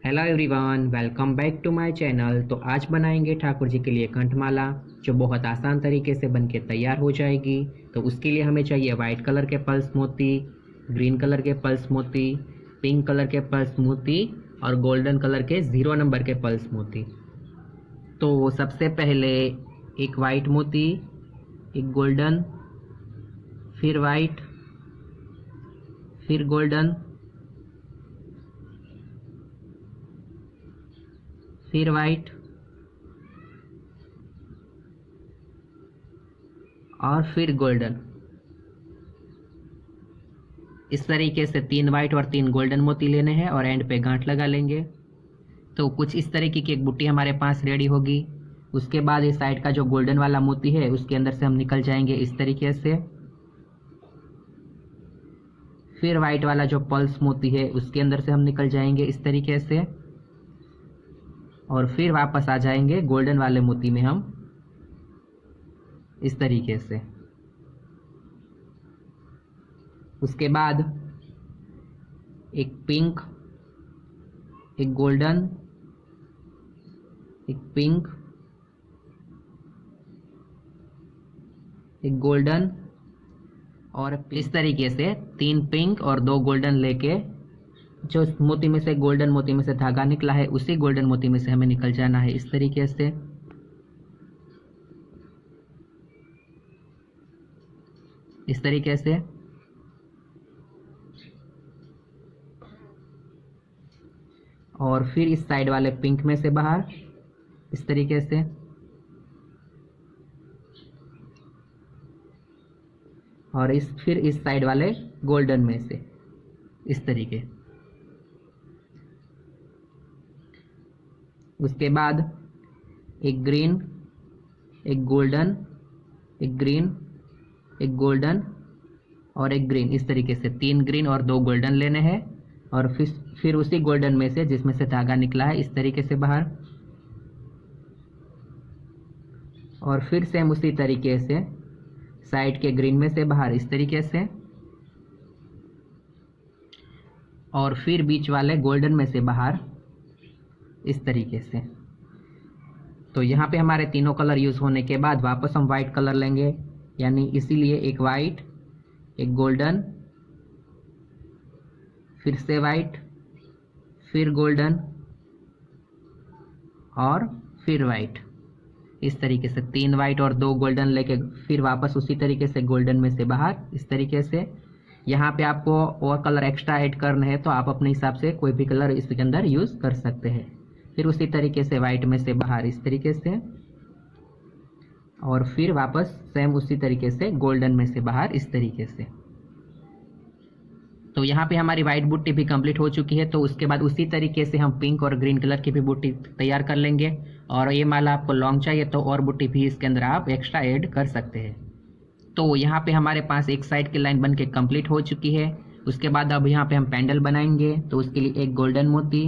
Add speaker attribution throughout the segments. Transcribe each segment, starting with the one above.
Speaker 1: Hello everyone, welcome back to my channel. तो आज बनाएंगे ठाकुर जी के लिए कंठमाला, जो बहुत आसान तरीके से बनके तैयार हो जाएगी। तो उसके लिए हमें चाहिए वाइट कलर के पल्स मोती, ग्रीन कलर के पल्स मोती, पिंक कलर के पल्स मोती और गोल्डन कलर के 0 नंबर के पल्स मोती। तो सबसे पहले एक वाइट मोती, एक गोल्डन, फिर वाइट, फिर गोल्डन, फिर वाइट और फिर गोल्डन। इस तरीके से 3 वाइट और 3 गोल्डन मोती लेने हैं और एंड पे गांठ लगा लेंगे। तो कुछ इस तरीके की एक बुट्टी हमारे पास रेडी होगी। उसके बाद इस साइड का जो गोल्डन वाला मोती है उसके अंदर से हम निकल जाएंगे इस तरीके से। फिर वाइट वाला जो पल्स मोती है उसके अंदर से हम निकल जाएंगे इस तरीके से, और फिर वापस आ जाएंगे गोल्डन वाले मोती में हम इस तरीके से। उसके बाद एक पिंक, एक गोल्डन, एक पिंक, एक गोल्डन और इस तरीके से 3 पिंक और 2 गोल्डन लेके जो मोती में से गोल्डन मोती में से धागा निकला है उसी गोल्डन मोती में से हमें निकल जाना है इस तरीके से। इस तरीके से और फिर इस साइड वाले पिंक में से बाहर इस तरीके से, और फिर इस साइड वाले गोल्डन में से इस तरीके। उसके बाद एक ग्रीन, एक गोल्डन, एक ग्रीन, एक गोल्डन और एक ग्रीन, इस तरीके से 3 ग्रीन और 2 गोल्डन लेने हैं। और फिर उसी गोल्डन में से जिसमें से धागा निकला है इस तरीके से बाहर, और फिर सेम उसी तरीके से साइड के ग्रीन में से बाहर इस तरीके से, और फिर बीच वाले गोल्डन में से बाहर इस तरीके से। तो यहाँ पे हमारे तीनों कलर यूज़ होने के बाद वापस हम वाइट कलर लेंगे, यानी इसीलिए एक वाइट, एक गोल्डन, फिर से वाइट, फिर गोल्डन और फिर वाइट, इस तरीके से 3 वाइट और 2 गोल्डन लेके फिर वापस उसी तरीके से गोल्डन में से बाहर इस तरीके से। यहाँ पे आपको और कलर एक्स्ट्रा ऐड करना है तो आप अपने हिसाब से कोई भी कलर इसके अंदर यूज़ कर सकते हैं। फिर उसी तरीके से वाइट में से बाहर इस तरीके से, और फिर वापस सेम उसी तरीके से गोल्डन में से बाहर इस तरीके से। तो यहाँ पे हमारी वाइट बुट्टी भी कंप्लीट हो चुकी है। तो उसके बाद उसी तरीके से हम पिंक और ग्रीन कलर की भी बुट्टी तैयार कर लेंगे। और ये माला आपको लॉन्ग चाहिए तो और बुट्टी भी इसके अंदर आप एक्स्ट्रा ऐड कर सकते हैं। तो यहाँ पे हमारे पास एक साइड की लाइन बन के कम्प्लीट हो चुकी है। उसके बाद अब यहाँ पे हम पैंडल बनाएंगे। तो उसके लिए एक गोल्डन मोती,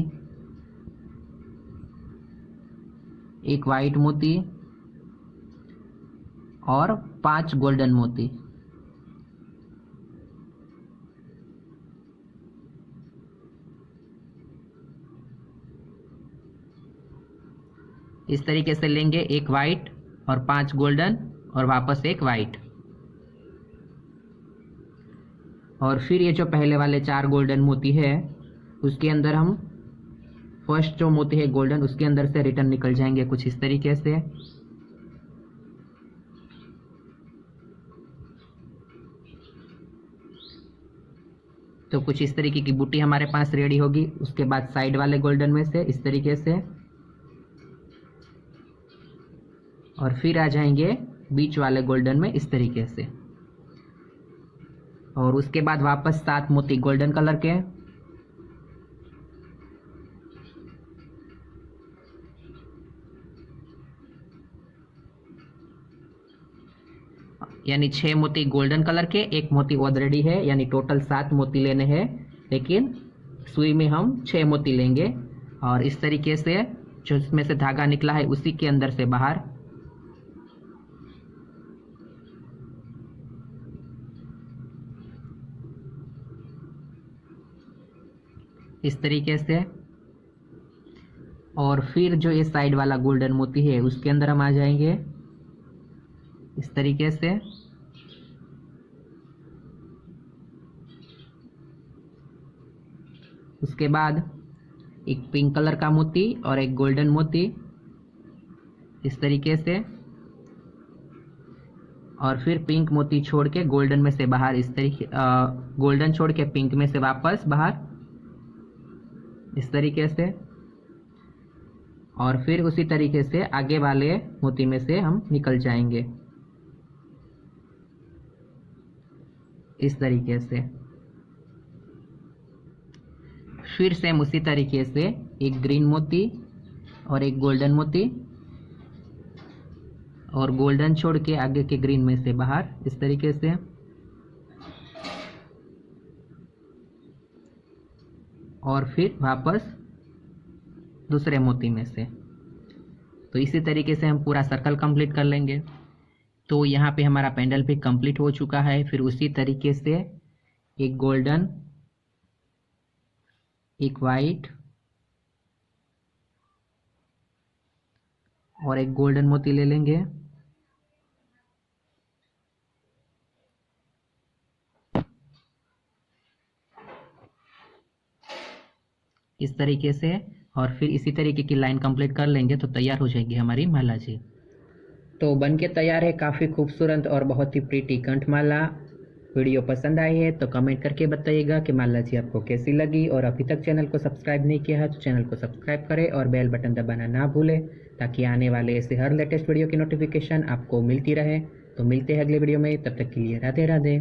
Speaker 1: एक वाइट मोती और 5 गोल्डन मोती। इस तरीके से लेंगे, एक वाइट और 5 गोल्डन और वापस एक वाइट। और फिर ये जो पहले वाले 4 गोल्डन मोती है उसके अंदर हम फर्स्ट जो मोती है गोल्डन उसके अंदर से रिटर्न निकल जाएंगे कुछ इस तरीके से। तो कुछ इस तरीके की बूटी हमारे पास रेडी होगी। उसके बाद साइड वाले गोल्डन में से इस तरीके से, और फिर आ जाएंगे बीच वाले गोल्डन में इस तरीके से। और उसके बाद वापस 7 मोती गोल्डन कलर के, यानी 6 मोती गोल्डन कलर के, एक मोती ऑलरेडी है, यानी टोटल 7 मोती लेने हैं। लेकिन सुई में हम 6 मोती लेंगे। और इस तरीके से जो इसमें से धागा निकला है उसी के अंदर से बाहर इस तरीके से, और फिर जो ये साइड वाला गोल्डन मोती है उसके अंदर हम आ जाएंगे इस तरीके से। उसके बाद एक पिंक कलर का मोती और एक गोल्डन मोती इस तरीके से, और फिर पिंक मोती छोड़ के गोल्डन में से बाहर इस तरीके, गोल्डन छोड़ के पिंक में से वापस बाहर इस तरीके से, और फिर उसी तरीके से आगे वाले मोती में से हम निकल जाएंगे इस तरीके से। फिर सेम उसी तरीके से एक ग्रीन मोती और एक गोल्डन मोती, और गोल्डन छोड़ के आगे के ग्रीन में से बाहर इस तरीके से, और फिर वापस दूसरे मोती में से। तो इसी तरीके से हम पूरा सर्कल कंप्लीट कर लेंगे। तो यहाँ पे हमारा पेंडल भी कंप्लीट हो चुका है। फिर उसी तरीके से एक गोल्डन, एक वाइट और एक गोल्डन मोती ले लेंगे। इस तरीके से, और फिर इसी तरीके की लाइन कंप्लीट कर लेंगे तो तैयार हो जाएगी हमारी माला जी। तो बन के तैयार है काफ़ी खूबसूरत और बहुत ही प्रीटी कंठमाला। वीडियो पसंद आई है तो कमेंट करके बताइएगा कि माला जी आपको कैसी लगी, और अभी तक चैनल को सब्सक्राइब नहीं किया है तो चैनल को सब्सक्राइब करें और बेल बटन दबाना ना भूलें, ताकि आने वाले ऐसे हर लेटेस्ट वीडियो की नोटिफिकेशन आपको मिलती रहे। तो मिलते हैं अगले वीडियो में, तब तक के लिए राधे राधे।